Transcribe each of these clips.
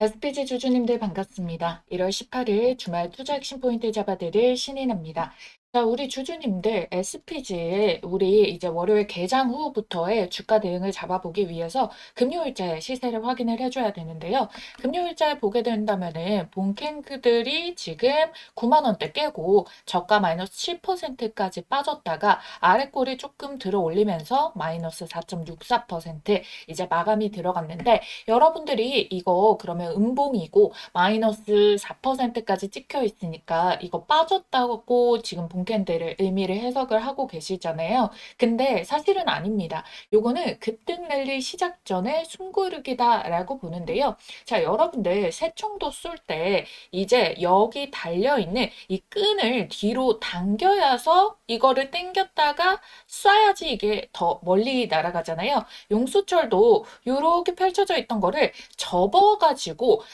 SPG 주주님들 반갑습니다. 1월 18일 주말 투자 핵심 포인트 잡아드릴 신인입니다. 자, 우리 주주님들 SPG에 우리 이제 월요일 개장 후부터의 주가 대응을 잡아보기 위해서 금요일자의 시세를 확인을 해줘야 되는데요. 금요일자에 보게 된다면은 본캔들이 지금 9만 원대 깨고 저가 마이너스 7%까지 빠졌다가 아래 꼬리 조금 들어 올리면서 마이너스 4.64% 이제 마감이 들어갔는데 여러분들이 이거 그러면 음봉이고 마이너스 4%까지 찍혀 있으니까 이거 빠졌다고 지금 본캔들을 의미를 해석을 하고 계시잖아요. 근데 사실은 아닙니다. 요거는 급등 랠리 시작 전에 숨고르기다라고 보는데요. 자, 여러분들 새총도 쏠 때 이제 여기 달려있는 이 끈을 뒤로 당겨야서 이거를 당겼다가 쏴야지 이게 더 멀리 날아가잖아요. 용수철도 이렇게 펼쳐져 있던 거를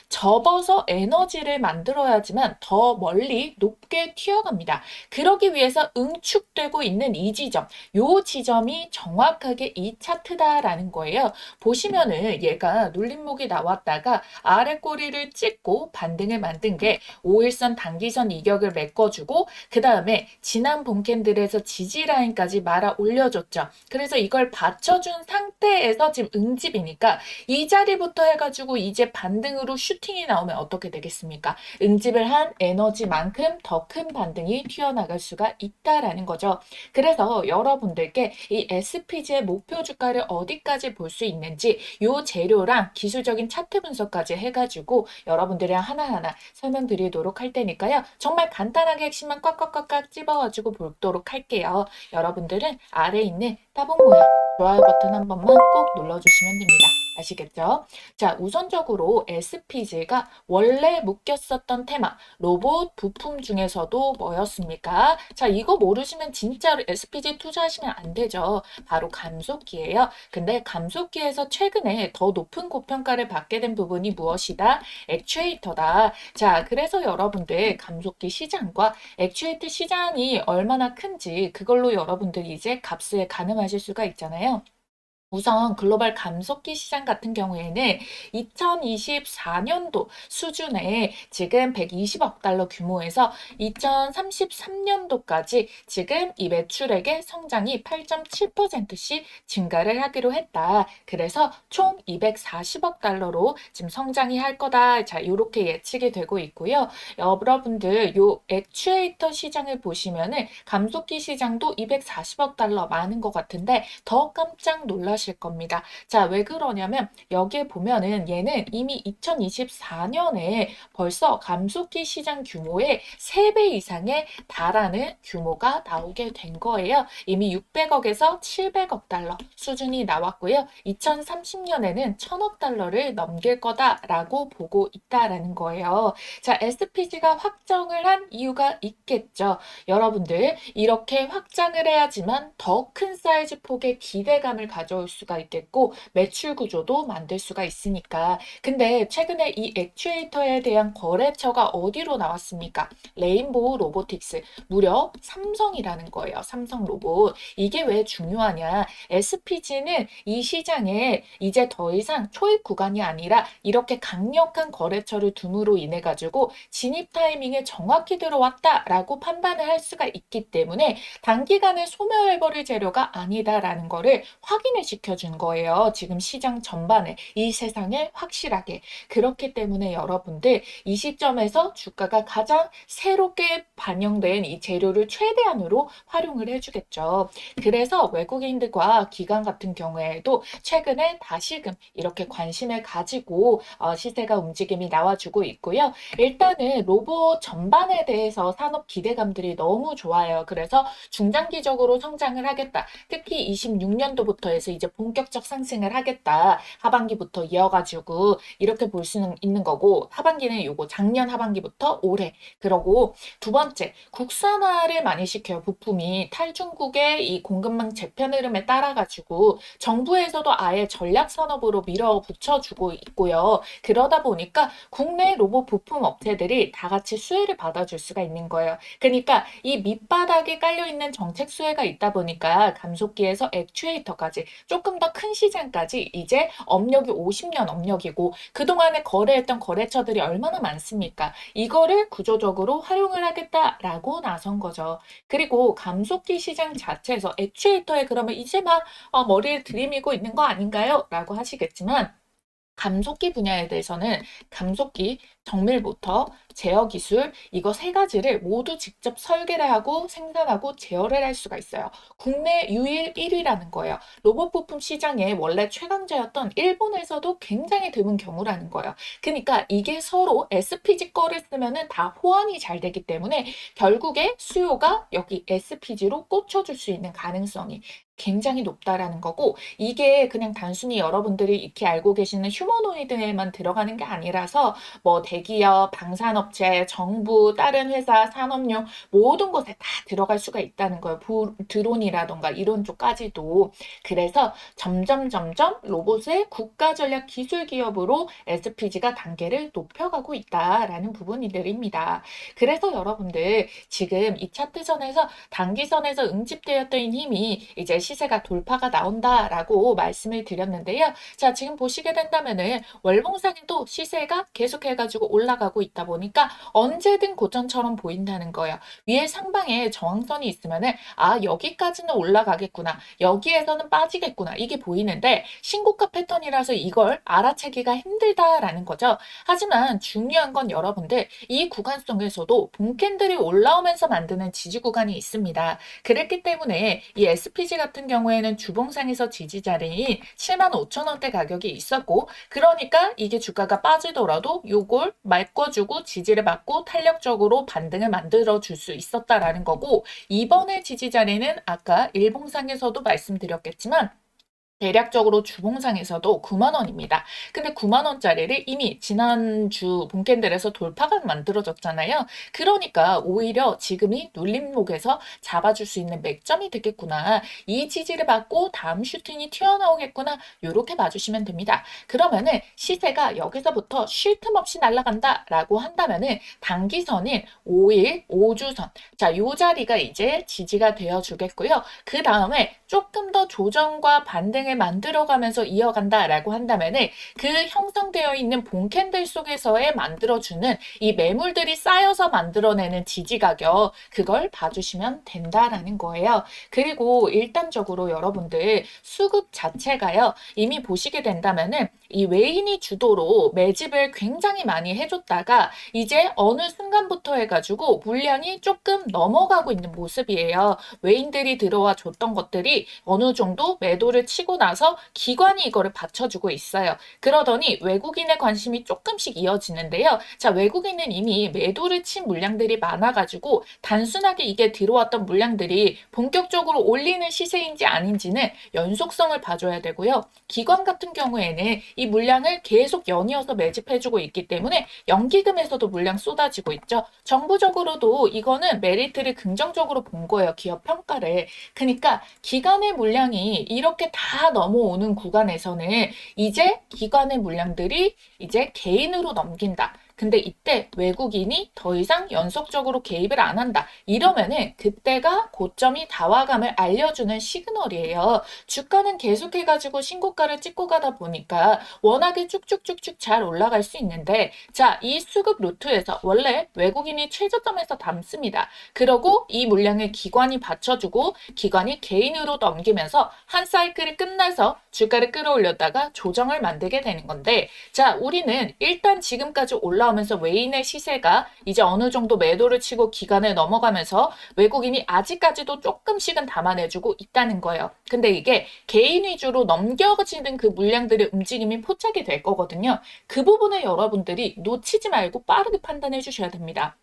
접어서 에너지를 만들어야지만 더 멀리 높게 튀어갑니다. 그러기 위해서 응축되고 있는 이 지점, 요 지점이 정확하게 이 차트다라는 거예요. 보시면은 얘가 눌림목이 나왔다가 아래 꼬리를 찍고 반등을 만든 게 5일선 단기선 이격을 메꿔주고 그 다음에 지난 본캔들에서 지지라인까지 말아 올려줬죠. 그래서 이걸 받쳐준 상태에서 지금 응집이니까 이 자리부터 해가지고 이제 반등으로 슈팅이 나오면 어떻게 되겠습니까? 응집을 한 에너지만큼 더 큰 반등이 튀어나갈 수가 있다라는 거죠. 그래서 여러분들께 이 SPG의 목표 주가를 어디까지 볼 수 있는지 요 재료랑 기술적인 차트 분석까지 해가지고 여러분들이랑 하나하나 설명드리도록 할 테니까요. 정말 간단하게 핵심만 꽉꽉꽉꽉 찝어가지고 보도록 할게요. 여러분들은 아래 있는 따봉 모양 좋아요 버튼 한 번만 꼭 눌러주시면 됩니다. 아시겠죠? 자, 우선적으로 SPG가 원래 묶였었던 테마, 로봇 부품 중에서도 뭐였습니까? 자, 이거 모르시면 진짜로 SPG 투자하시면 안 되죠. 바로 감속기예요. 근데 감속기에서 최근에 더 높은 고평가를 받게 된 부분이 무엇이다? 액추에이터다. 자, 그래서 여러분들 감속기 시장과 액추에이터 시장이 얼마나 큰지 그걸로 여러분들이 이제 값을 가늠하실 수가 있잖아요. 우선 글로벌 감속기 시장 같은 경우에는 2024년도 수준에 지금 120억 달러 규모에서 2033년도까지 지금 이 매출액의 성장이 8.7%씩 증가를 하기로 했다. 그래서 총 240억 달러로 지금 성장이 할 거다. 자, 이렇게 예측이 되고 있고요. 여러분들 요 액추에이터 시장을 보시면은 감속기 시장도 240억 달러 많은 것 같은데 더 깜짝 놀라실 겁니다. 자, 왜 그러냐면 여기에 보면은 얘는 이미 2024년에 벌써 감속기 시장 규모의 3배 이상에 달하는 규모가 나오게 된 거예요. 이미 600억에서 700억 달러 수준이 나왔고요. 2030년에는 1000억 달러를 넘길 거다라고 보고 있다라는 거예요. 자, SPG가 확정을 한 이유가 있겠죠. 여러분들 이렇게 확장을 해야지만 더 큰 사이즈 폭의 기대감을 가져올 수가 있겠고 매출 구조도 만들 수가 있으니까. 근데 최근에 이 액추에이터에 대한 거래처가 어디로 나왔습니까? 레인보우 로보틱스, 무려 삼성이라는 거예요. 삼성 로봇. 이게 왜 중요하냐? SPG는 이 시장에 이제 더 이상 초입 구간이 아니라 이렇게 강력한 거래처를 둠으로 인해 가지고 진입 타이밍에 정확히 들어왔다라고 판단을 할 수가 있기 때문에 단기간에 소멸해버릴 재료가 아니다라는 거를 확인을 시켜준 거예요. 지금 시장 전반에 이 세상에 확실하게. 그렇기 때문에 여러분들 이 시점에서 주가가 가장 새롭게 반영된 이 재료를 최대한으로 활용을 해주겠죠. 그래서 외국인들과 기관 같은 경우에도 최근에 다시금 이렇게 관심을 가지고 시세가 움직임이 나와주고 있고요. 일단은 로봇 전반에 대해서 산업 기대감들이 너무 좋아요. 그래서 중장기적으로 성장을 하겠다. 특히 26년도부터 해서 이제 본격적 상승을 하겠다. 하반기부터 이어가지고 이렇게 볼 수는 있는 거고 하반기는 요거 작년 하반기부터 올해. 그러고 두 번째 국산화를 많이 시켜요. 부품이 탈중국의 이 공급망 재편 흐름에 따라가지고 정부에서도 아예 전략 산업으로 밀어붙여주고 있고요. 그러다 보니까 국내 로봇 부품 업체들이 다 같이 수혜를 받아줄 수가 있는 거예요. 그러니까 이 밑바닥에 깔려있는 정책 수혜가 있다 보니까 감속기에서 액추에이터까지 조금 더 큰 시장까지 이제 업력이 50년 업력이고 그동안에 거래했던 거래처들이 얼마나 많습니까? 이거를 구조적으로 활용을 하겠다라고 나선 거죠. 그리고 감속기 시장 자체에서 액추에이터에 그러면 이제 막 머리를 들이밀고 있는 거 아닌가요? 라고 하시겠지만 감속기 분야에 대해서는 감속기, 정밀 모터, 제어 기술 이거 세 가지를 모두 직접 설계를 하고 생산하고 제어를 할 수가 있어요. 국내 유일 1위라는 거예요. 로봇 부품 시장에 원래 최강자였던 일본에서도 굉장히 드문 경우라는 거예요. 그러니까 이게 서로 SPG 거를 쓰면은 다 호환이 잘 되기 때문에 결국에 수요가 여기 SPG로 꽂혀줄 수 있는 가능성이 굉장히 높다라는 거고 이게 그냥 단순히 여러분들이 이렇게 알고 계시는 휴머노이드에만 들어가는 게 아니라서 뭐 대기업, 방산업체, 정부, 다른 회사, 산업용 모든 곳에 다 들어갈 수가 있다는 거예요. 드론이라던가 이런 쪽까지도. 그래서 점점 로봇의 국가 전략 기술 기업으로 SPG가 단계를 높여가고 있다라는 부분들입니다. 그래서 여러분들 지금 이 차트선에서 단기선에서 응집되었던 힘이 이제 시세가 돌파가 나온다라고 말씀을 드렸는데요. 자, 지금 보시게 된다면은 월봉상에도 시세가 계속해가지고 올라가고 있다 보니까 언제든 고점처럼 보인다는 거예요. 위에 상방에 저항선이 있으면은 여기까지는 올라가겠구나. 여기에서는 빠지겠구나. 이게 보이는데 신고가 패턴이라서 이걸 알아채기가 힘들다라는 거죠. 하지만 중요한 건 여러분들 이 구간 속에서도 봉캔들이 올라오면서 만드는 지지 구간이 있습니다. 그랬기 때문에 이 SPG 같은 경우에는 주봉상에서 지지 자리인 75,000원대 가격이 있었고 그러니까 이게 주가가 빠지더라도 요걸 메꿔주고 지지를 받고 탄력적으로 반등을 만들어 줄 수 있었다라는 거고 이번에 지지 자리는 아까 일봉상에서도 말씀드렸겠지만 대략적으로 주봉상에서도 9만 원입니다. 근데 9만 원짜리를 이미 지난주 본캔들에서 돌파가 만들어졌잖아요. 그러니까 오히려 지금이 눌림목에서 잡아줄 수 있는 맥점이 되겠구나. 이 지지를 받고 다음 슈팅이 튀어나오겠구나. 이렇게 봐주시면 됩니다. 그러면은 시세가 여기서부터 쉴 틈 없이 날아간다라고 한다면은 단기선인 5일, 5주선. 자, 요 자리가 이제 지지가 되어 주겠고요. 그 다음에 조금 더 조정과 반등을 만들어가면서 이어간다라고 한다면은 그 형성되어 있는 봉캔들 속에서의 만들어주는 이 매물들이 쌓여서 만들어내는 지지 가격 그걸 봐주시면 된다라는 거예요. 그리고 일단적으로 여러분들 수급 자체가요 이미 보시게 된다면은 이 외인이 주도로 매집을 굉장히 많이 해줬다가 이제 어느 순간부터 해가지고 물량이 조금 넘어가고 있는 모습이에요. 외인들이 들어와 줬던 것들이 어느 정도 매도를 치고 나서 기관이 이거를 받쳐주고 있어요. 그러더니 외국인의 관심이 조금씩 이어지는데요. 자, 외국인은 이미 매도를 친 물량들이 많아가지고 단순하게 이게 들어왔던 물량들이 본격적으로 올리는 시세인지 아닌지는 연속성을 봐줘야 되고요. 기관 같은 경우에는 이 물량을 계속 연이어서 매집해주고 있기 때문에 연기금에서도 물량 쏟아지고 있죠. 정부적으로도 이거는 메리트를 긍정적으로 본 거예요. 기업 평가를. 그러니까 기관의 물량이 이렇게 다 넘어오는 구간에서는 이제 기관의 물량들이 이제 개인으로 넘긴다. 근데 이때 외국인이 더 이상 연속적으로 개입을 안 한다. 이러면은 그때가 고점이 다와감을 알려주는 시그널이에요. 주가는 계속해가지고 신고가를 찍고 가다 보니까 워낙에 쭉쭉쭉쭉 잘 올라갈 수 있는데 자, 이 수급 루트에서 원래 외국인이 최저점에서 담습니다. 그러고 이 물량을 기관이 받쳐주고 기관이 개인으로 넘기면서 한 사이클이 끝나서 주가를 끌어올렸다가 조정을 만들게 되는 건데 자, 우리는 일단 지금까지 올라오면서 외인의 시세가 이제 어느 정도 매도를 치고 기간을 넘어가면서 외국인이 아직까지도 조금씩은 담아내주고 있다는 거예요. 근데 이게 개인 위주로 넘겨지는 그 물량들의 움직임이 포착이 될 거거든요. 그 부분을 여러분들이 놓치지 말고 빠르게 판단해 주셔야 됩니다.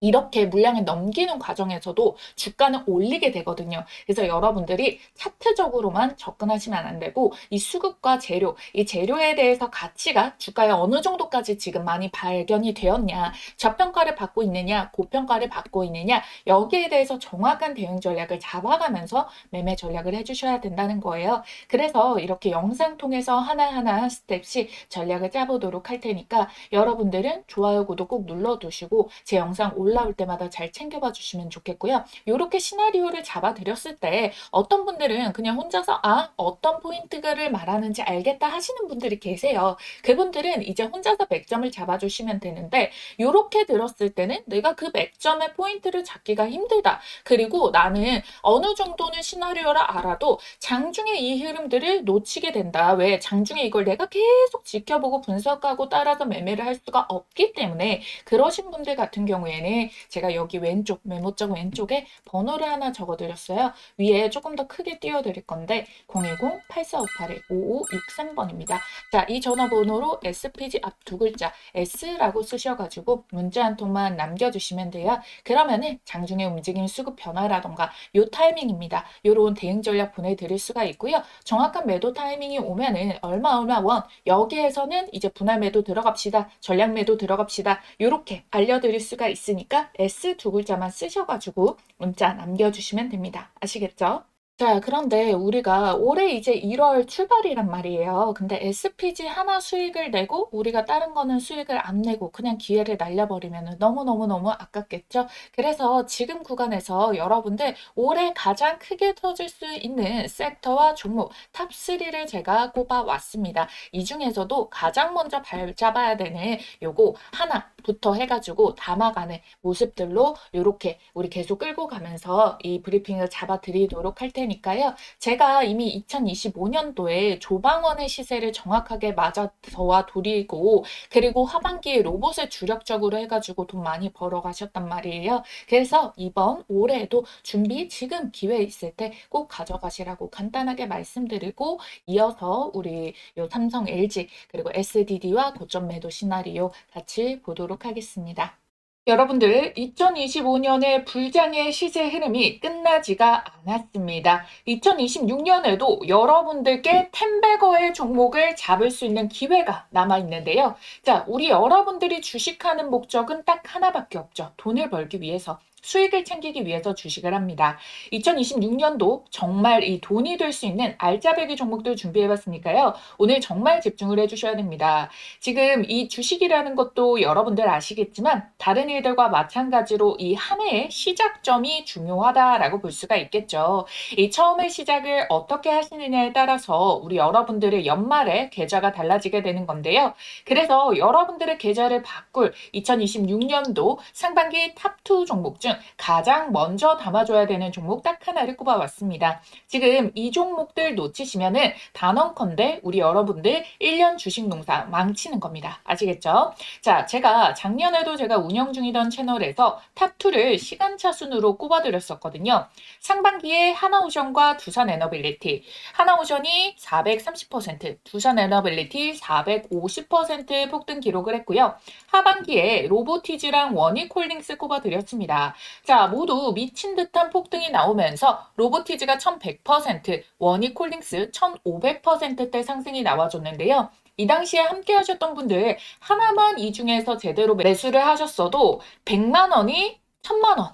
이렇게 물량을 넘기는 과정에서도 주가는 올리게 되거든요. 그래서 여러분들이 차트적으로만 접근하시면 안 되고 이 수급과 재료, 이 재료에 대해서 가치가 주가에 어느 정도까지 지금 많이 발견이 되었냐, 저평가를 받고 있느냐, 고평가를 받고 있느냐 여기에 대해서 정확한 대응 전략을 잡아가면서 매매 전략을 해주셔야 된다는 거예요. 그래서 이렇게 영상 통해서 하나하나 스텝씩 전략을 짜보도록 할 테니까 여러분들은 좋아요, 구독 꼭 눌러두시고 제 영상 올라 올라올 때마다 잘 챙겨봐 주시면 좋겠고요. 요렇게 시나리오를 잡아드렸을 때 어떤 분들은 그냥 혼자서 어떤 포인트를 말하는지 알겠다 하시는 분들이 계세요. 그분들은 이제 혼자서 맥점을 잡아주시면 되는데 요렇게 들었을 때는 내가 그 맥점의 포인트를 잡기가 힘들다. 그리고 나는 어느 정도는 시나리오를 알아도 장중에 이 흐름들을 놓치게 된다. 왜? 장중에 이걸 내가 계속 지켜보고 분석하고 따라서 매매를 할 수가 없기 때문에 그러신 분들 같은 경우에는 제가 여기 왼쪽 메모장 왼쪽에 번호를 하나 적어드렸어요. 위에 조금 더 크게 띄워드릴 건데 010-8458-5563번입니다. 자, 이 전화번호로 SPG 앞 두 글자 S라고 쓰셔가지고 문자 한 통만 남겨주시면 돼요. 그러면은 장중에 움직임 수급 변화라던가 요 타이밍입니다. 요런 대응 전략 보내드릴 수가 있고요. 정확한 매도 타이밍이 오면은 얼마 원 여기에서는 이제 분할 매도 들어갑시다. 전략 매도 들어갑시다. 요렇게 알려드릴 수가 있으니까 S 두 글자만 쓰셔가지고 문자 남겨주시면 됩니다. 아시겠죠? 자, 그런데 우리가 올해 이제 1월 출발이란 말이에요. 근데 SPG 하나 수익을 내고 우리가 다른 거는 수익을 안 내고 그냥 기회를 날려버리면 너무너무너무 아깝겠죠? 그래서 지금 구간에서 여러분들 올해 가장 크게 터질 수 있는 섹터와 종목 탑3를 제가 꼽아왔습니다. 이 중에서도 가장 먼저 발 잡아야 되는 요거 하나부터 해가지고 담아가는 모습들로 이렇게 우리 계속 끌고 가면서 이 브리핑을 잡아드리도록 할 테니까요. 제가 이미 2025년도에 조방원의 시세를 정확하게 맞아 저와 돌리고 그리고 하반기에 로봇을 주력적으로 해가지고 돈 많이 벌어 가셨단 말이에요. 그래서 이번 올해에도 준비 지금 기회 있을 때 꼭 가져가시라고 간단하게 말씀드리고 이어서 우리 요 삼성, LG 그리고 SDD와 고점 매도 시나리오 같이 보도록 하겠습니다. 여러분들 2025년의 불장의 시세 흐름이 끝나지가 않았습니다. 2026년에도 여러분들께 템베거의 종목을 잡을 수 있는 기회가 남아있는데요. 자, 우리 여러분들이 주식하는 목적은 딱 하나밖에 없죠. 돈을 벌기 위해서. 수익을 챙기기 위해서 주식을 합니다. 2026년도 정말 이 돈이 될 수 있는 알짜배기 종목들 준비해봤으니까요. 오늘 정말 집중을 해주셔야 됩니다. 지금 이 주식이라는 것도 여러분들 아시겠지만 다른 일들과 마찬가지로 이 한 해의 시작점이 중요하다라고 볼 수가 있겠죠. 이 처음의 시작을 어떻게 하시느냐에 따라서 우리 여러분들의 연말에 계좌가 달라지게 되는 건데요. 그래서 여러분들의 계좌를 바꿀 2026년도 상반기 탑2 종목 중 가장 먼저 담아줘야 되는 종목 딱 하나를 꼽아왔습니다. 지금 이 종목들 놓치시면은 단언컨대 우리 여러분들 1년 주식 농사 망치는 겁니다. 아시겠죠? 자, 작년에도 제가 운영 중이던 채널에서 탑2를 시간차 순으로 꼽아드렸었거든요. 상반기에 하나오션과 두산에너빌리티, 하나오션이 430%, 두산에너빌리티 450% 폭등 기록을 했고요. 하반기에 로보티즈랑 원익홀딩스 꼽아드렸습니다. 자, 모두 미친 듯한 폭등이 나오면서 로보티즈가 1100%, 원익홀딩스 1500%대 상승이 나와줬는데요. 이 당시에 함께 하셨던 분들 하나만 이 중에서 제대로 매수를 하셨어도 100만 원이 1000만 원,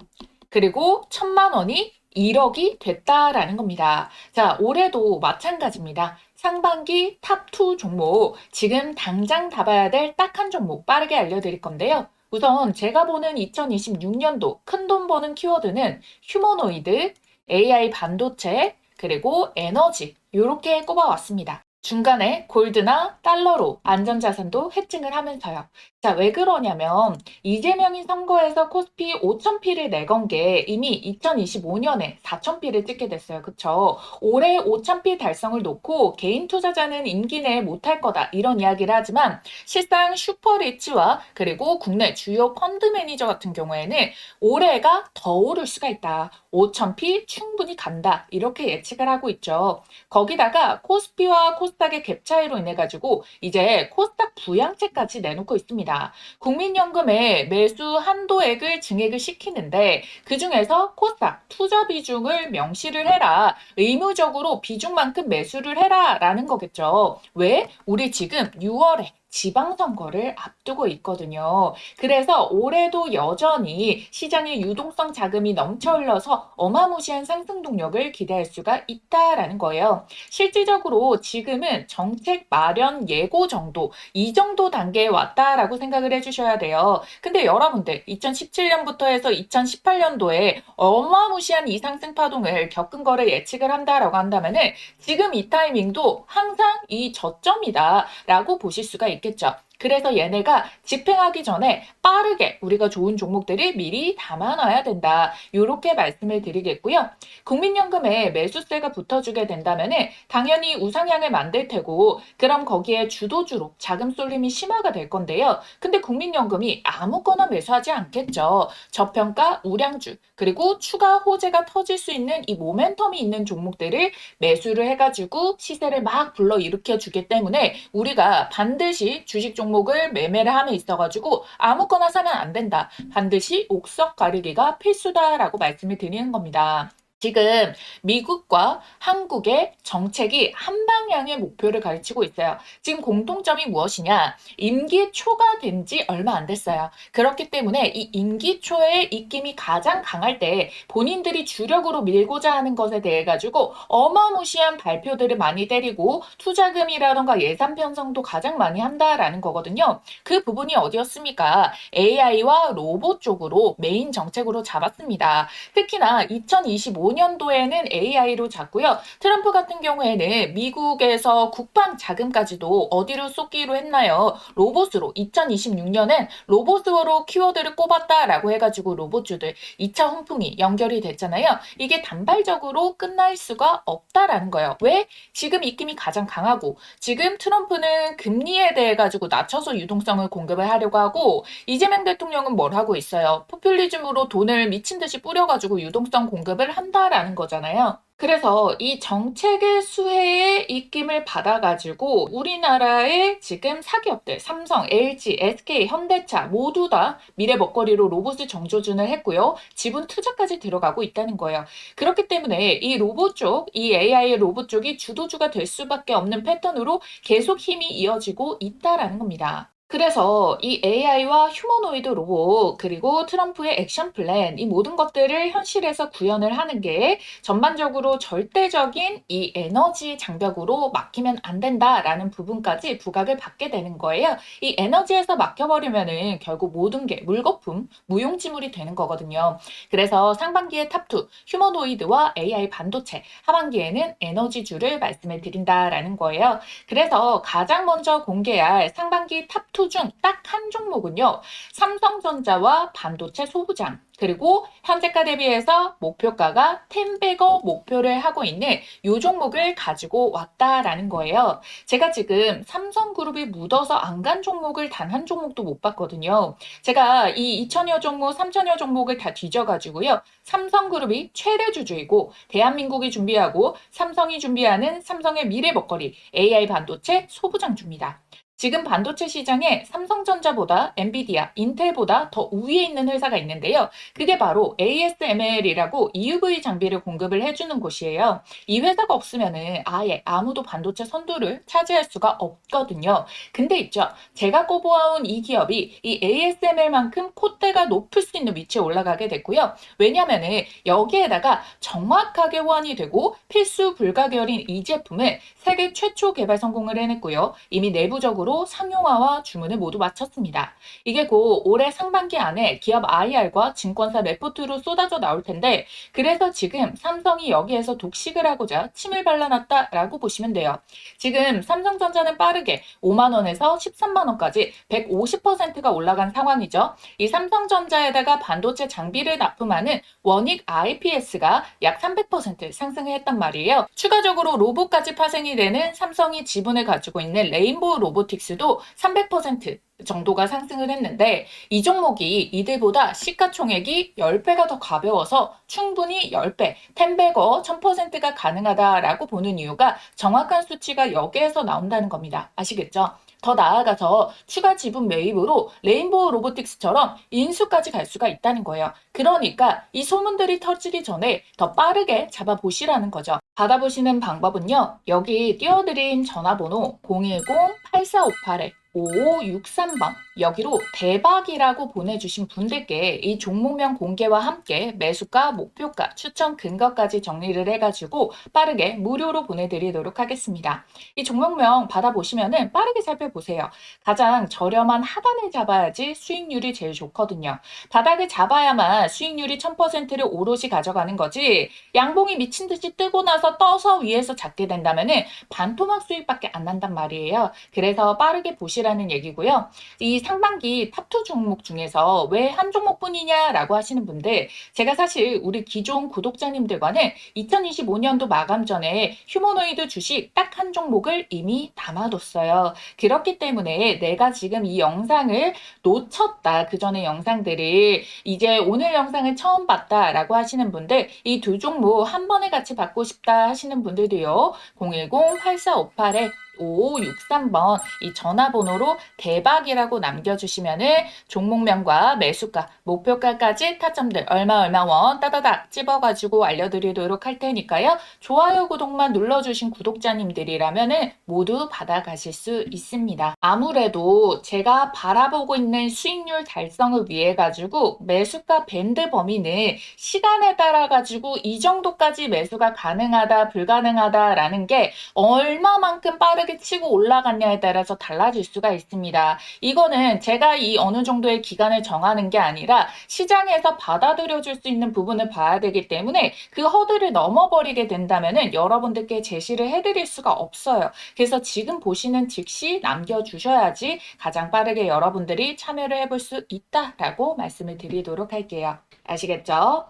그리고 1000만 원이 1억이 됐다라는 겁니다. 자, 올해도 마찬가지입니다. 상반기 탑2 종목, 지금 당장 잡아야 될 딱 한 종목 빠르게 알려드릴 건데요. 우선 제가 보는 2026년도 큰돈 버는 키워드는 휴머노이드, AI 반도체, 그리고 에너지 이렇게 꼽아왔습니다. 중간에 골드나 달러로 안전자산도 해칭을 하면서요. 자, 왜 그러냐면 이재명이 선거에서 코스피 5,000피를 내건 게 이미 2025년에 4,000피를 찍게 됐어요. 그쵸? 올해 5,000피 달성을 놓고 개인 투자자는 임기 내에 못할 거다 이런 이야기를 하지만 실상 슈퍼리치와 그리고 국내 주요 펀드 매니저 같은 경우에는 올해가 더 오를 수가 있다. 5,000피 충분히 간다. 이렇게 예측을 하고 있죠. 거기다가 코스피와 코스닥의 갭 차이로 인해 가지고 이제 코스닥 부양책까지 내놓고 있습니다. 국민연금에 매수 한도액을 증액을 시키는데 그중에서 코스닥 투자 비중을 명시를 해라. 의무적으로 비중만큼 매수를 해라 라는 거겠죠. 왜? 우리 지금 6월에 지방선거를 앞두고 있거든요. 그래서 올해도 여전히 시장에 유동성 자금이 넘쳐 흘러서 어마무시한 상승 동력을 기대할 수가 있다라는 거예요. 실질적으로 지금은 정책 마련 예고 정도, 이 정도 단계에 왔다라고 생각을 해주셔야 돼요. 근데 여러분들 2017년부터 해서 2018년도에 어마무시한 이 상승 파동을 겪은 거를 예측을 한다라고 한다면은 지금 이 타이밍도 항상 이 저점이다라고 보실 수가 있겠죠. 그래서 얘네가 집행하기 전에 빠르게 우리가 좋은 종목들을 미리 담아놔야 된다. 이렇게 말씀을 드리겠고요. 국민연금에 매수세가 붙어주게 된다면은 당연히 우상향을 만들 테고 그럼 거기에 주도주로 자금 쏠림이 심화가 될 건데요. 근데 국민연금이 아무거나 매수하지 않겠죠. 저평가 우량주 그리고 추가 호재가 터질 수 있는 이 모멘텀이 있는 종목들을 매수를 해가지고 시세를 막 불러일으켜 주기 때문에 우리가 반드시 주식 종목을 매매를 함에 있어가지고 아무거나 사면 안 된다. 반드시 옥석 가리기가 필수다라고 말씀을 드리는 겁니다. 지금 미국과 한국의 정책이 한 방향의 목표를 가르치고 있어요. 지금 공통점이 무엇이냐? 임기 초가 된 지 얼마 안 됐어요. 그렇기 때문에 이 임기 초의 입김이 가장 강할 때 본인들이 주력으로 밀고자 하는 것에 대해 가지고 어마무시한 발표들을 많이 때리고 투자금이라던가 예산 편성도 가장 많이 한다라는 거거든요. 그 부분이 어디였습니까? AI와 로봇 쪽으로 메인 정책으로 잡았습니다. 특히나 2025년도에는 AI로 잡고요. 트럼프 같은 경우에는 미국에서 국방 자금까지도 어디로 쏟기로 했나요? 로봇으로 2026년엔 로봇으로 키워드를 꼽았다라고 해가지고 로봇주들 2차 훈풍이 연결이 됐잖아요. 이게 단발적으로 끝날 수가 없다라는 거예요. 왜? 지금 입김이 가장 강하고 지금 트럼프는 금리에 대해 가지고 낮춰서 유동성을 공급을 하려고 하고 이재명 대통령은 뭘 하고 있어요? 포퓰리즘으로 돈을 미친 듯이 뿌려가지고 유동성 공급을 한다라는 거잖아요. 그래서 이 정책의 수혜의 입김을 받아가지고 우리나라의 지금 사기업들 삼성, LG, SK, 현대차 모두 다 미래 먹거리로 로봇을 정조준을 했고요. 지분 투자까지 들어가고 있다는 거예요. 그렇기 때문에 이 로봇 쪽, 이 AI 로봇 쪽이 주도주가 될 수밖에 없는 패턴으로 계속 힘이 이어지고 있다라는 겁니다. 그래서 이 AI와 휴머노이드 로봇 그리고 트럼프의 액션 플랜 이 모든 것들을 현실에서 구현을 하는 게 전반적으로 절대적인 이 에너지 장벽으로 막히면 안 된다라는 부분까지 부각을 받게 되는 거예요. 이 에너지에서 막혀버리면은 결국 모든 게 물거품, 무용지물이 되는 거거든요. 그래서 상반기에 탑2 휴머노이드와 AI 반도체, 하반기에는 에너지주를 말씀을 드린다라는 거예요. 그래서 가장 먼저 공개할 상반기 탑2 중 딱 한 종목은요. 삼성전자와 반도체 소부장 그리고 현재가 대비해서 목표가가 10배거 목표를 하고 있는 이 종목을 가지고 왔다라는 거예요. 제가 지금 삼성그룹이 묻어서 안 간 종목을 단 한 종목도 못 봤거든요. 제가 이 2천여 종목, 3천여 종목을 다 뒤져가지고요. 삼성그룹이 최대 주주이고 대한민국이 준비하고 삼성이 준비하는 삼성의 미래 먹거리 AI 반도체 소부장주입니다. 지금 반도체 시장에 삼성전자보다 엔비디아, 인텔보다 더 우위에 있는 회사가 있는데요. 그게 바로 ASML이라고 EUV 장비를 공급을 해주는 곳이에요. 이 회사가 없으면은 아예 아무도 반도체 선두를 차지할 수가 없거든요. 근데 있죠. 제가 꼽아온 이 기업이 이 ASML만큼 콧대가 높을 수 있는 위치에 올라가게 됐고요. 왜냐면은 여기에다가 정확하게 호환이 되고 필수 불가결인 이 제품을 세계 최초 개발 성공을 해냈고요. 이미 내부적으로 상용화와 주문을 모두 마쳤습니다. 이게 곧 올해 상반기 안에 기업 IR과 증권사 레포트로 쏟아져 나올 텐데 그래서 지금 삼성이 여기에서 독식을 하고자 침을 발라놨다라고 보시면 돼요. 지금 삼성전자는 빠르게 5만 원에서 13만 원까지 150%가 올라간 상황이죠. 이 삼성전자에다가 반도체 장비를 납품하는 원익 IPS가 약 300% 상승을 했단 말이에요. 추가적으로 로봇까지 파생이 되는 삼성이 지분을 가지고 있는 레인보우 로보틱스도 300% 정도가 상승을 했는데 이 종목이 이들보다 시가총액이 10배가 더 가벼워서 충분히 10배, 10배거 1000%가 가능하다라고 보는 이유가 정확한 수치가 여기에서 나온다는 겁니다. 아시겠죠? 더 나아가서 추가 지분 매입으로 레인보우 로보틱스처럼 인수까지 갈 수가 있다는 거예요. 그러니까 이 소문들이 터지기 전에 더 빠르게 잡아보시라는 거죠. 받아보시는 방법은요. 여기 띄워드린 전화번호 010-8458에 5563번 여기로 대박이라고 보내주신 분들께 이 종목명 공개와 함께 매수가, 목표가, 추천 근거까지 정리를 해가지고 빠르게 무료로 보내드리도록 하겠습니다. 이 종목명 받아보시면은 빠르게 살펴보세요. 가장 저렴한 하단을 잡아야지 수익률이 제일 좋거든요. 바닥을 잡아야만 수익률이 1000%를 오롯이 가져가는 거지, 양봉이 미친 듯이 뜨고 나서 떠서 위에서 잡게 된다면은 반토막 수익밖에 안 난단 말이에요. 그래서 빠르게 보시라는 얘기고요. 이 상반기 탑2 종목 중에서 왜 한 종목뿐이냐라고 하시는 분들, 제가 사실 우리 기존 구독자님들과는 2025년도 마감 전에 휴머노이드 주식 딱 한 종목을 이미 담아뒀어요. 그렇기 때문에 내가 지금 이 영상을 놓쳤다, 그 전에 영상들을 이제 오늘 영상을 처음 봤다라고 하시는 분들, 이 두 종목 한 번에 같이 받고 싶다 하시는 분들도요. 010-8458에 5563번 이 전화번호로 대박이라고 남겨주시면은 종목명과 매수가, 목표가까지 타점들 얼마 원 따다닥 찝어가지고 알려드리도록 할 테니까요. 좋아요, 구독만 눌러주신 구독자님들이라면은 모두 받아가실 수 있습니다. 아무래도 제가 바라보고 있는 수익률 달성을 위해 가지고 매수가 밴드 범위는 시간에 따라 가지고 이 정도까지 매수가 가능하다, 불가능하다라는 게 얼마만큼 빠르게 치고 올라갔냐에 따라서 달라질 수가 있습니다. 이거는 제가 이 어느 정도의 기간을 정하는 게 아니라 시장에서 받아들여줄 수 있는 부분을 봐야 되기 때문에 그 허들을 넘어버리게 된다면은 여러분들께 제시를 해드릴 수가 없어요. 그래서 지금 보시는 즉시 남겨주셔야지 가장 빠르게 여러분들이 참여를 해볼 수 있다라고 말씀을 드리도록 할게요. 아시겠죠?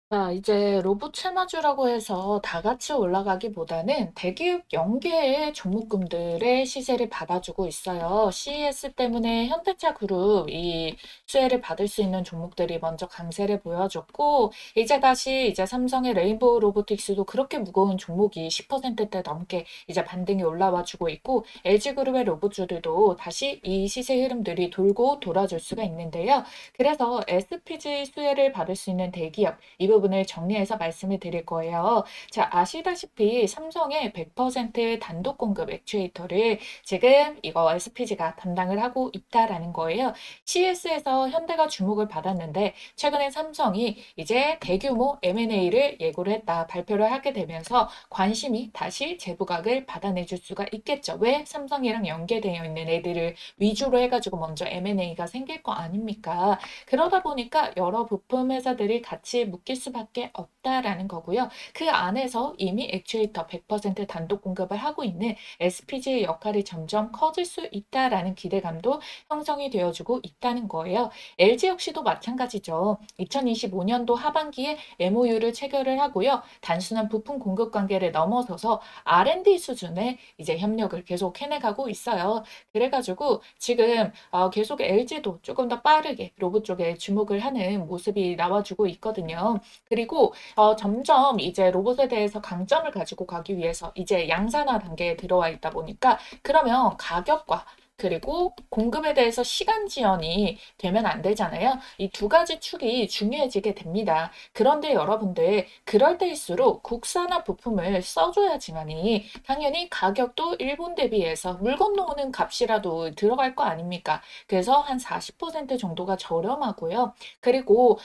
자, 이제 로봇 채마주라고 해서 다 같이 올라가기보다는 대기업 연계의 종목군들의 시세를 받아주고 있어요. CES 때문에 현대차 그룹 이 수혜를 받을 수 있는 종목들이 먼저 강세를 보여줬고, 이제 다시 이제 삼성의 레인보우 로보틱스도 그렇게 무거운 종목이 10%대 넘게 이제 반등이 올라와 주고 있고, LG그룹의 로봇주들도 다시 이 시세 흐름들이 돌고 돌아줄 수가 있는데요. 그래서 SPG 수혜를 받을 수 있는 대기업, 이 부분을 정리해서 말씀을 드릴 거예요. 자, 아시다시피 삼성의 100% 단독 공급 액추에이터를 지금 이거 SPG가 담당을 하고 있다라는 거예요. CS에서 현대가 주목을 받았는데 최근에 삼성이 이제 대규모 M&A를 예고를 했다, 발표를 하게 되면서 관심이 다시 재부각을 받아내줄 수가 있겠죠. 왜? 삼성이랑 연계되어 있는 애들을 위주로 해가지고 먼저 M&A가 생길 거 아닙니까? 그러다 보니까 여러 부품 회사들이 같이 묶일 수밖에 없다라는 거고요. 그 안에서 이미 액추에이터 100% 단독 공급을 하고 있는 SPG의 역할이 점점 커질 수 있다라는 기대감도 형성이 되어주고 있다는 거예요. LG 역시도 마찬가지죠. 2025년도 하반기에 MOU를 체결을 하고요. 단순한 부품 공급 관계를 넘어서서 R&D 수준의 이제 협력을 계속 해내가고 있어요. 그래가지고 지금 계속 LG도 조금 더 빠르게 로봇 쪽에 주목을 하는 모습이 나와주고 있거든요. 그리고 점점 이제 로봇에 대해서 강점을 가지고 가기 위해서 이제 양산화 단계에 들어와 있다 보니까, 그러면 가격과 그리고 공급에 대해서 시간 지연이 되면 안 되잖아요. 이 두 가지 축이 중요해지게 됩니다. 그런데 여러분들, 그럴 때일수록 국산화 부품을 써줘야지만이 당연히 가격도 일본 대비해서 물 건너오는 값이라도 들어갈 거 아닙니까? 그래서 한 40% 정도가 저렴하고요. 그리고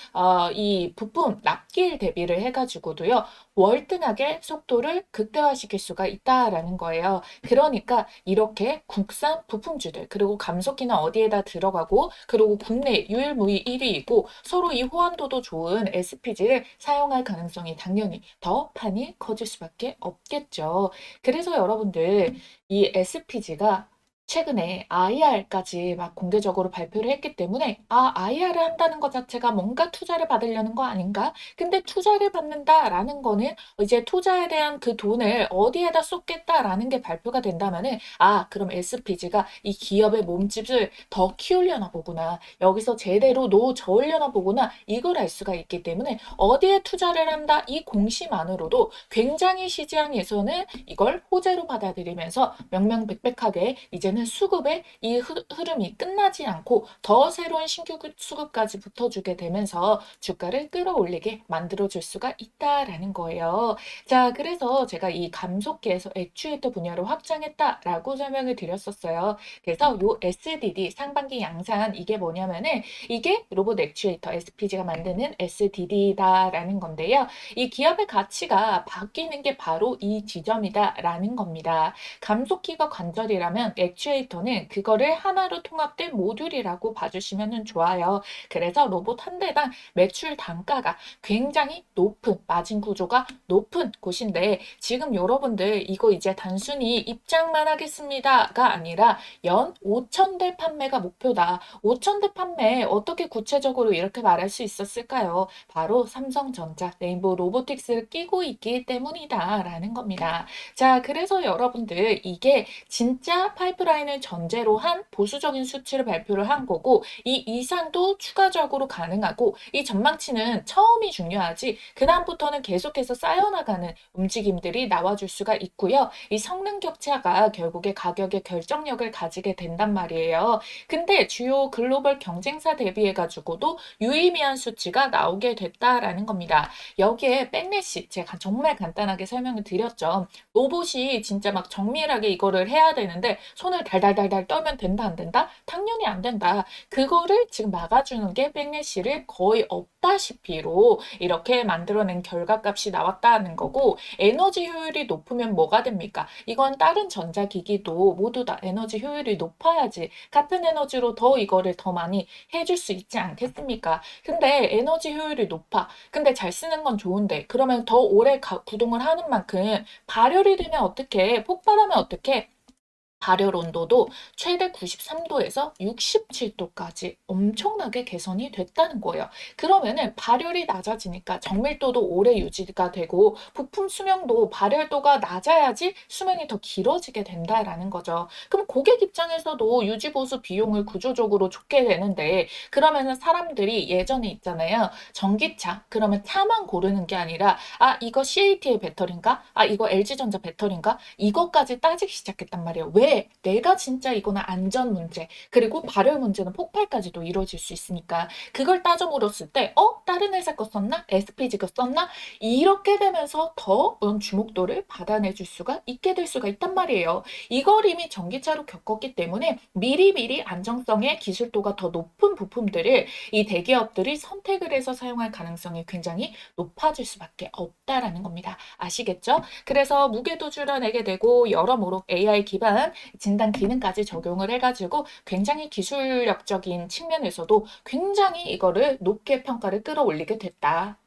이 부품 납기일 대비를 해가지고도요, 월등하게 속도를 극대화시킬 수가 있다라는 거예요. 그러니까 이렇게 국산 부품주들, 그리고 감속기는 어디에다 들어가고, 그리고 국내 유일무이 1위이고 서로 이 호환도도 좋은 SPG를 사용할 가능성이 당연히 더 판이 커질 수밖에 없겠죠. 그래서 여러분들, 이 SPG가 최근에 IR까지 막 공개적으로 발표를 했기 때문에 IR을 한다는 것 자체가 뭔가 투자를 받으려는 거 아닌가? 근데 투자를 받는다라는 거는 이제 투자에 대한 그 돈을 어디에다 쏟겠다라는 게 발표가 된다면은, 그럼 SPG가 이 기업의 몸집을 더 키우려나 보구나, 여기서 제대로 저으려나 보구나, 이걸 알 수가 있기 때문에 어디에 투자를 한다, 이 공시만으로도 굉장히 시장에서는 이걸 호재로 받아들이면서 명명백백하게 이제는 그러면은 수급의 이 흐름이 끝나지 않고 더 새로운 신규 수급까지 붙어주게 되면서 주가를 끌어올리게 만들어줄 수가 있다라는 거예요. 자, 그래서 제가 이 감속기에서 액추에이터 분야를 확장했다라고 설명을 드렸었어요. 그래서 요 SDD 상반기 양산 이게 뭐냐면은 이게 로봇 액추에이터 SPG가 만드는 SDD다라는 건데요. 이 기업의 가치가 바뀌는 게 바로 이 지점이다라는 겁니다. 감속기가 관절이라면 액추에이터는 그거를 하나로 통합된 모듈이라고 봐주시면 좋아요. 그래서 로봇 한 대당 매출 단가가 굉장히 높은 마진 구조가 높은 곳인데 지금 여러분들 이거 이제 단순히 입장만 하겠습니다가 아니라 연 5,000대 판매가 목표다. 5,000대 판매 어떻게 구체적으로 이렇게 말할 수 있었을까요? 바로 삼성전자, 레인보우 로보틱스를 끼고 있기 때문이다라는 겁니다. 자, 그래서 여러분들 이게 진짜 파이프라인을 전제로 한 보수적인 수치를 발표를 한 거고 이 이상도 추가적으로 가능하고 이 전망치는 처음이 중요하지 그다음부터는 계속해서 쌓여나가는 움직임들이 나와줄 수가 있고요. 이 성능 격차가 결국에 가격에 결정력을 가지게 된단 말이에요. 근데 주요 글로벌 경쟁사 대비해가지고도 유의미한 수치가 나오게 됐다라는 겁니다. 여기에 백래시 제가 정말 간단하게 설명을 드렸죠. 로봇이 진짜 막 정밀하게 이거를 해야 되는데 손을 달달달달 떨면 된다 안 된다? 당연히 안 된다. 그거를 지금 막아주는 게 백래시를 거의 없다시피로 이렇게 만들어낸 결과값이 나왔다는 거고 에너지 효율이 높으면 뭐가 됩니까? 이건 다른 전자기기도 모두 다 에너지 효율이 높아야지 같은 에너지로 더 이거를 더 많이 해줄 수 있지 않겠습니까? 근데 에너지 효율이 높아. 근데 잘 쓰는 건 좋은데 그러면 더 오래 구동을 하는 만큼 발열이 되면 어떻게 폭발하면 어떻게 발열 온도도 최대 93도에서 67도까지 엄청나게 개선이 됐다는 거예요. 그러면은 발열이 낮아지니까 정밀도도 오래 유지가 되고 부품 수명도 발열도가 낮아야지 수명이 더 길어지게 된다라는 거죠. 그럼 고객 입장에서도 유지보수 비용을 구조적으로 줬게 되는데 그러면은 사람들이 예전에 있잖아요. 전기차 그러면 차만 고르는 게 아니라 아 이거 CATL 배터리인가? 아 이거 LG전자 배터리인가? 이것까지 따지기 시작했단 말이에요. 왜? 내가 진짜 이거는 안전 문제 그리고 발열 문제는 폭발까지도 이루어질 수 있으니까 그걸 따져 물었을 때 다른 회사 거 썼나? SPG 거 썼나? 이렇게 되면서 더 주목도를 받아내줄 수가 있게 될 수가 있단 말이에요. 이걸 이미 전기차로 겪었기 때문에 미리미리 안정성의 기술도가 더 높은 부품들을 이 대기업들이 선택을 해서 사용할 가능성이 굉장히 높아질 수밖에 없다라는 겁니다. 아시겠죠? 그래서 무게도 줄여내게 되고 여러모로 AI 기반 진단 기능까지 적용을 해가지고 굉장히 기술력적인 측면에서도 굉장히 이거를 높게 평가를 끌어올리게 됐다.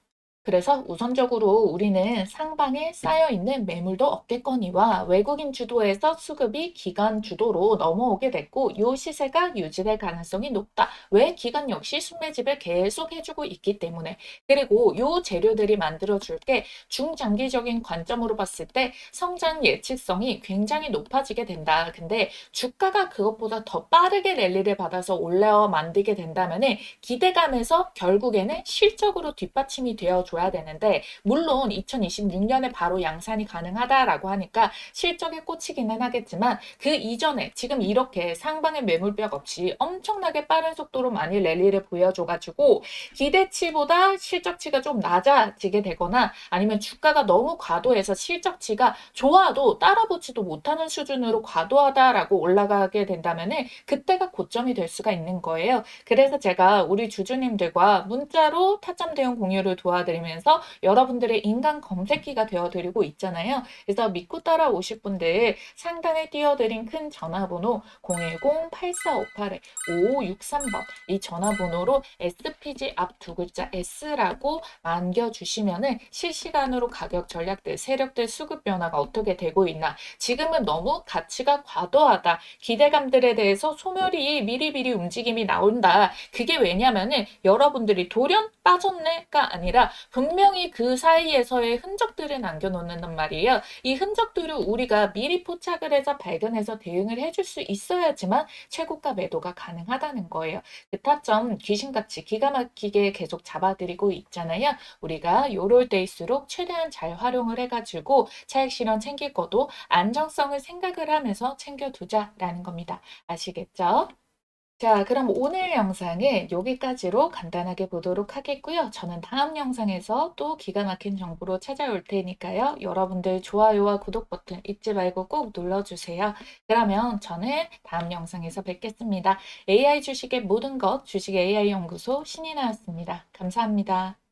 그래서 우선적으로 우리는 상방에 쌓여있는 매물도 없겠거니와 외국인 주도에서 수급이 기관 주도로 넘어오게 됐고 이 시세가 유지될 가능성이 높다. 왜? 기관 역시 순매집을 계속 해주고 있기 때문에. 그리고 이 재료들이 만들어줄 게 중장기적인 관점으로 봤을 때 성장 예측성이 굉장히 높아지게 된다. 근데 주가가 그것보다 더 빠르게 랠리를 받아서 올라와 만들게 된다면 기대감에서 결국에는 실적으로 뒷받침이 되어줘야 되는데 물론 2026년에 바로 양산이 가능하다라고 하니까 실적에 꽂히기는 하겠지만 그 이전에 지금 이렇게 상방의 매물벽 없이 엄청나게 빠른 속도로 많이 랠리를 보여줘가지고 기대치보다 실적치가 좀 낮아지게 되거나 아니면 주가가 너무 과도해서 실적치가 좋아도 따라붙지도 못하는 수준으로 과도하다라고 올라가게 된다면 그때가 고점이 될 수가 있는 거예요. 그래서 제가 우리 주주님들과 문자로 타점 대응 공유를 도와드리면서 여러분들의 인간 검색기가 되어드리고 있잖아요. 그래서 믿고 따라오실 분들 상단에 띄워드린 큰 전화번호 010-8458-5563번 이 전화번호로 SPG 앞 두 글자 S라고 남겨주시면은 실시간으로 가격 전략들, 세력들 수급 변화가 어떻게 되고 있나 지금은 너무 가치가 과도하다. 기대감들에 대해서 소멸이 미리미리 움직임이 나온다. 그게 왜냐면은 여러분들이 돌연 빠졌네가 아니라 분명히 그 사이에서의 흔적들을 남겨놓는단 말이에요. 이 흔적들을 우리가 미리 포착을 해서 발견해서 대응을 해줄 수 있어야지만 최고가 매도가 가능하다는 거예요. 그 타점 귀신같이 기가 막히게 계속 잡아드리고 있잖아요. 우리가 요럴 때일수록 최대한 잘 활용을 해가지고 차익 실현 챙길 거도 안정성을 생각을 하면서 챙겨두자라는 겁니다. 아시겠죠? 자, 그럼 오늘 영상은 여기까지로 간단하게 보도록 하겠고요. 저는 다음 영상에서 또 기가 막힌 정보로 찾아올 테니까요. 여러분들 좋아요와 구독 버튼 잊지 말고 꼭 눌러주세요. 그러면 저는 다음 영상에서 뵙겠습니다. AI 주식의 모든 것, 주식 AI 연구소 신이나였습니다. 감사합니다.